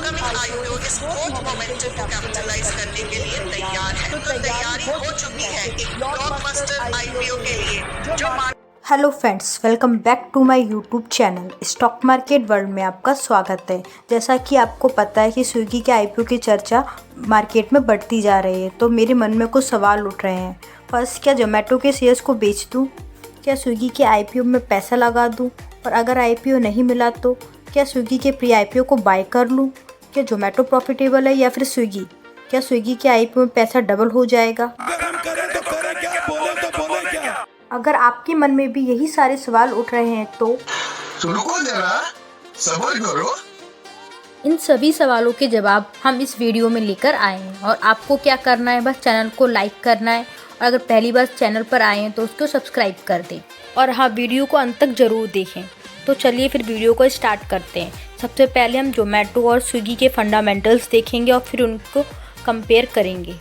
Upcoming IPO इस growth momentum को capitalise करने के लिए तैयार है। तो तैयारी हो चुकी है एक ब्लॉकबस्टर आईपीओ के लिए जो hello friends, welcome back to my YouTube channel stock market world में आपका स्वागत है। जैसा कि आपको पता है कि स्विगी के आईपीओ की चर्चा मार्केट में बढ़ती जा रही है, तो मेरे मन में कुछ सवाल उठ रहे हैं। फर्स्ट, क्या जोमेटो के शेयर्स को बेच दूं? क्या स्विगी के आईपीओ में पैसा लगा दूं? और अगर आईपीओ नहीं मिला तो क्या स्विगी के प्री आईपीओ को बाय कर लूँ? क्या जोमेटो प्रॉफिटेबल है या फिर स्विगी? क्या स्विगी के आईपीओ में पैसा डबल हो जाएगा? अगर आपके मन में भी यही सारे सवाल उठ रहे हैं तो रुको जरा, सब्र करो। इन सभी सवालों के जवाब हम इस वीडियो में लेकर आए हैं और आपको क्या करना है, बस चैनल को लाइक करना है और अगर पहली बार चैनल पर आए हैं तो उसको सब्सक्राइब कर दें और हाँ, वीडियो को अंत तक ज़रूर देखें। तो चलिए फिर वीडियो को स्टार्ट करते हैं। सबसे पहले हम जोमेटो और स्विगी के फंडामेंटल्स देखेंगे और फिर उनको कंपेयर करेंगे।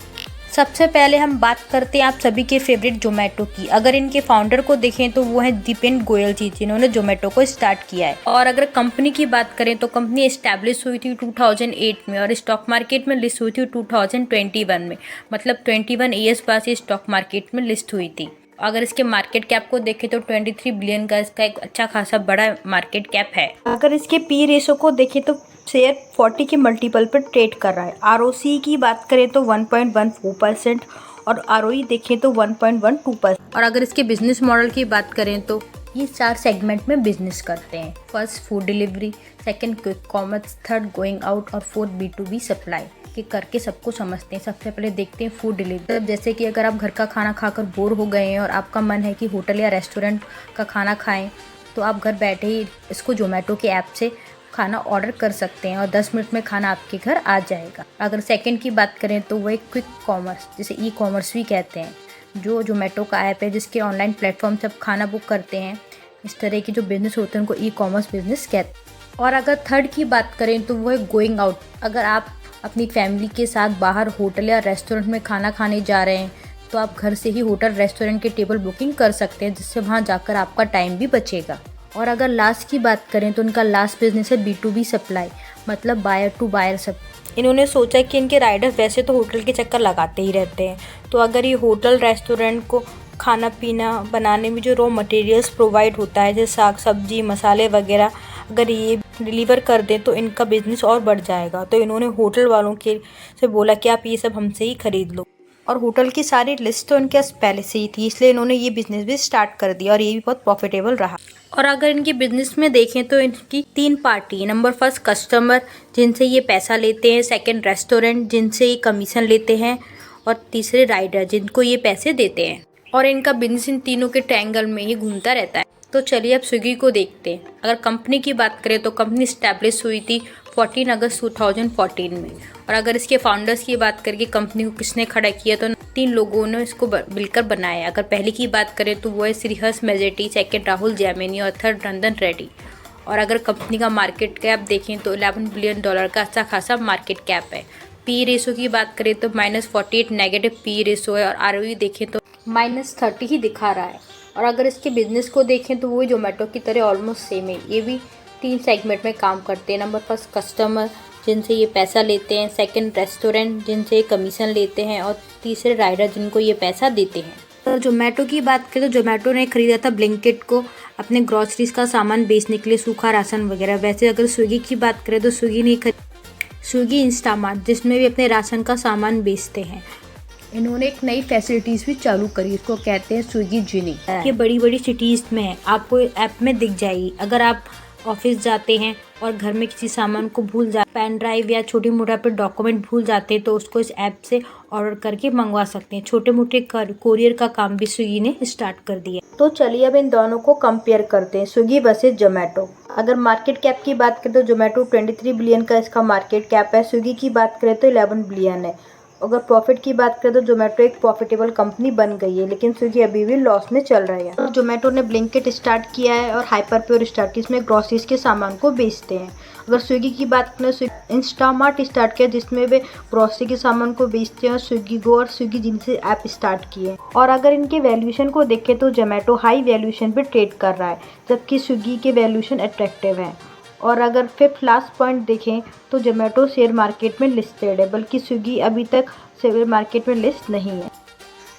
सबसे पहले हम बात करते हैं आप सभी के फेवरेट जोमेटो की। अगर इनके फाउंडर को देखें तो वो है दीपेन गोयल जी, जिन्होंने जोमेटो को स्टार्ट किया है। और अगर कंपनी की बात करें तो कंपनी एस्टैब्लिश हुई थी 2008 में और स्टॉक मार्केट में लिस्ट हुई थी 2021 में, मतलब 21 ईयर्स बाद ये स्टॉक मार्केट में लिस्ट हुई थी। अगर इसके मार्केट कैप को देखें तो 23 बिलियन का इसका एक अच्छा खासा बड़ा मार्केट कैप है। अगर इसके पी रेशो को देखें तो शेयर 40 के मल्टीपल पर ट्रेड कर रहा है। आरओसी की बात करें तो 1.14% और आरओई देखें तो 1.12%। और अगर इसके बिजनेस मॉडल की बात करें तो ये 4 सेगमेंट में बिजनेस करते हैं। First food delivery, second quick commerce, third going out और फोर्थ B2B सप्लाई के करके सबको समझते हैं। सबसे पहले देखते हैं फूड डिलीवरी। जैसे कि अगर आप घर का खाना खाकर बोर हो गए हैं और आपका मन है कि होटल या रेस्टोरेंट का खाना खाएं, तो आप घर बैठे ही इसको जोमेटो के ऐप से खाना ऑर्डर कर सकते हैं और 10 मिनट में खाना आपके घर आ जाएगा। अगर सेकंड की बात करें तो वो एक क्विक कॉमर्स, जिसे ई कॉमर्स भी कहते हैं, जो जोमेटो का ऐप है जिसके ऑनलाइन प्लेटफॉर्म से आप खाना बुक करते हैं। इस तरह के जो बिज़नेस होते हैं उनको ई कॉमर्स बिजनेस कहते हैं। और अगर थर्ड की बात करें तो वो है गोइंग आउट। अगर आप अपनी फैमिली के साथ बाहर होटल या रेस्टोरेंट में खाना खाने जा रहे हैं तो आप घर से ही होटल रेस्टोरेंट के टेबल बुकिंग कर सकते हैं, जिससे वहाँ जाकर आपका टाइम भी बचेगा। और अगर लास्ट की बात करें तो उनका लास्ट बिजनेस है B2B सप्लाई, मतलब बायर टू बायर सब। इन्होंने सोचा कि इनके राइडर्स वैसे तो होटल के चक्कर लगाते ही रहते हैं, तो अगर ये होटल रेस्टोरेंट को खाना पीना बनाने में जो रॉ मटेरियल्स प्रोवाइड होता है, जैसे साग सब्जी मसाले वगैरह, अगर ये डिलीवर कर दें तो इनका बिज़नेस और बढ़ जाएगा। तो इन्होंने होटल वालों के से बोला कि आप ये सब हमसे ही खरीद लो। और होटल की सारी लिस्ट तो इनके पास पहले से ही थी, इसलिए इन्होंने ये बिज़नेस भी स्टार्ट कर दिया और ये भी बहुत प्रॉफिटेबल रहा। और अगर इनके बिज़नेस में देखें तो इनकी 3 पार्टी, नंबर फर्स्ट कस्टमर जिनसे ये पैसा लेते हैं, सेकंड रेस्टोरेंट जिनसे ये कमीशन लेते हैं और तीसरे राइडर जिनको ये पैसे देते हैं। और इनका बिजनेस इन तीनों के ट्रायंगल में ही घूमता रहता है। तो चलिए अब स्विगी को देखते हैं। अगर कंपनी की बात करें तो कंपनी स्टैब्लिश हुई थी 14 अगस्त 2014 में। और अगर इसके फाउंडर्स की बात करके कंपनी को किसने खड़ा किया तो 3 लोगों ने इसको मिलकर बनाया। अगर पहले की बात करें तो वो है श्रीहर्ष मेजेटी, सेकंड राहुल जैमिनी और थर्ड रंजन रेड्डी। और अगर कंपनी का मार्केट कैप देखें तो $11 बिलियन का अच्छा खासा मार्केट कैप है। पी रेशो की बात करें तो -48 नेगेटिव पी रेशो है और आरओई देखें तो -30 ही दिखा रहा है। और अगर इसके बिजनेस को देखें तो वो जोमेटो की तरह ऑलमोस्ट सेम है। ये भी 3 सेगमेंट में काम करते हैं। नंबर फर्स्ट कस्टमर जिनसे ये पैसा लेते हैं, सेकंड रेस्टोरेंट जिनसे ये कमीशन लेते हैं और तीसरे राइडर जिनको ये पैसा देते हैं। तो जोमेटो की बात करें तो जोमेटो ने खरीदा था ब्लिंकिट को अपने ग्रॉसरीज का सामान बेचने के लिए, सूखा राशन वगैरह। वैसे अगर स्विगी की बात करें तो स्विगी इंस्टामार्ट, जिसमें भी अपने राशन का सामान बेचते हैं। इन्होंने एक नई फैसिलिटीज़ भी चालू करी, इसको कहते हैं स्विगी जिनी। ये बड़ी बड़ी सिटीज़ में है, आपको ऐप में दिख जाएगी। अगर आप ऑफिस जाते हैं और घर में किसी सामान को भूल जाते, पेन ड्राइव या छोटी मोटा पे डॉक्यूमेंट भूल जाते हैं, तो उसको इस ऐप से ऑर्डर करके मंगवा सकते हैं। छोटे मोटे कोरियर का काम भी स्विगी ने स्टार्ट कर दिया। तो चलिए अब इन दोनों को कंपेयर करते हैं, स्विगी वर्सेस जोमेटो। अगर मार्केट कैप की बात करें तो जोमेटो 23 बिलियन का इसका मार्केट कैप है। स्विगी की बात करें तो 11 बिलियन है। अगर प्रॉफिट की बात करें तो जोमेटो एक प्रॉफिटेबल कंपनी बन गई है, लेकिन स्विगी अभी भी लॉस में चल रही है। तो जोमेटो ने ब्लिंकिट स्टार्ट किया है और हाइपर प्योर स्टार्ट किया, इसमें ग्रोसरीज के सामान को बेचते हैं। अगर स्विगी की बात करें तो इंस्टामार्ट स्टार्ट किया, जिसमें वे ग्रोसरी के सामान को बेचते हैं, और स्विगी गो और स्विगी जिनसे ऐप स्टार्ट किए। और अगर इनके वैल्यूएशन को देखें तो जोमेटो हाई वैल्यूएशन पे ट्रेड कर रहा है, जबकि स्विगी के वैल्यूएशन अट्रैक्टिव है। और अगर फिफ्थ लास्ट पॉइंट देखें तो जोमेटो शेयर मार्केट में लिस्टेड है, बल्कि स्विगी अभी तक शेयर मार्केट में लिस्ट नहीं है।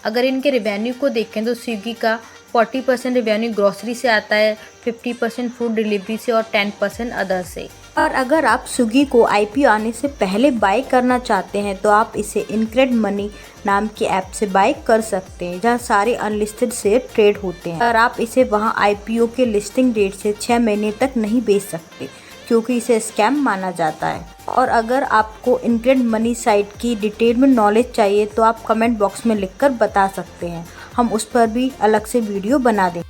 अगर इनके रेवेन्यू को देखें तो स्विगी का 40% रेवेन्यू ग्रोसरी से आता है, 50% फूड डिलीवरी से और 10% अदर से। और अगर आप स्विगी को आईपीओ आने से पहले बाय करना चाहते हैं तो आप इसे इनक्रेड मनी नाम की ऐप से बाय कर सकते हैं, जहां सारे अनलिस्टेड शेयर ट्रेड होते हैं। और आप इसे वहां आईपीओ के लिस्टिंग डेट से 6 महीने तक नहीं बेच सकते, क्योंकि इसे स्कैम माना जाता है। और अगर आपको इनक्रेड मनी साइट की डिटेल में नॉलेज चाहिए तो आप कमेंट बॉक्स में लिखकर बता सकते हैं, हम उस पर भी अलग से वीडियो बना दें।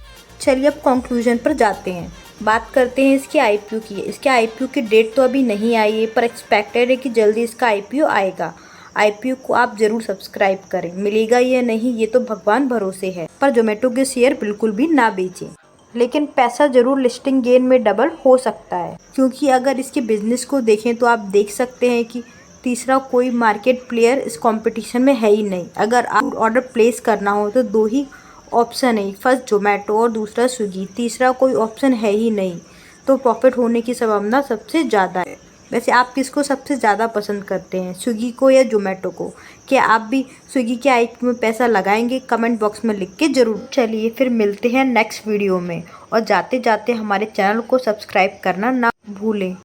चलिए अब कंक्लूजन पर जाते हैं, बात करते हैं इसके आईपीओ की। इसके आईपीओ की डेट तो अभी नहीं आई है, पर एक्सपेक्टेड है कि जल्दी इसका आईपीओ आएगा। आईपीओ को आप ज़रूर सब्सक्राइब करें, मिलेगा या नहीं ये तो भगवान भरोसे है, पर जोमेटो के शेयर बिल्कुल भी ना बेचें। लेकिन पैसा ज़रूर लिस्टिंग गेन में डबल हो सकता है, क्योंकि अगर इसके बिजनेस को देखें तो आप देख सकते हैं कि तीसरा कोई मार्केट प्लेयर इस कंपटीशन में है ही नहीं। अगर आप ऑर्डर प्लेस करना हो तो 2 ही ऑप्शन है, फर्स्ट जोमेटो और दूसरा स्विगी, तीसरा कोई ऑप्शन है ही नहीं, तो प्रॉफिट होने की संभावना सबसे ज़्यादा है। वैसे आप किसको सबसे ज़्यादा पसंद करते हैं, स्विगी को या जोमेटो को? क्या आप भी स्विगी के आईपीओ में पैसा लगाएंगे? कमेंट बॉक्स में लिख के ज़रूर। चलिए फिर मिलते हैं नेक्स्ट वीडियो में, और जाते जाते हमारे चैनल को सब्सक्राइब करना ना भूलें।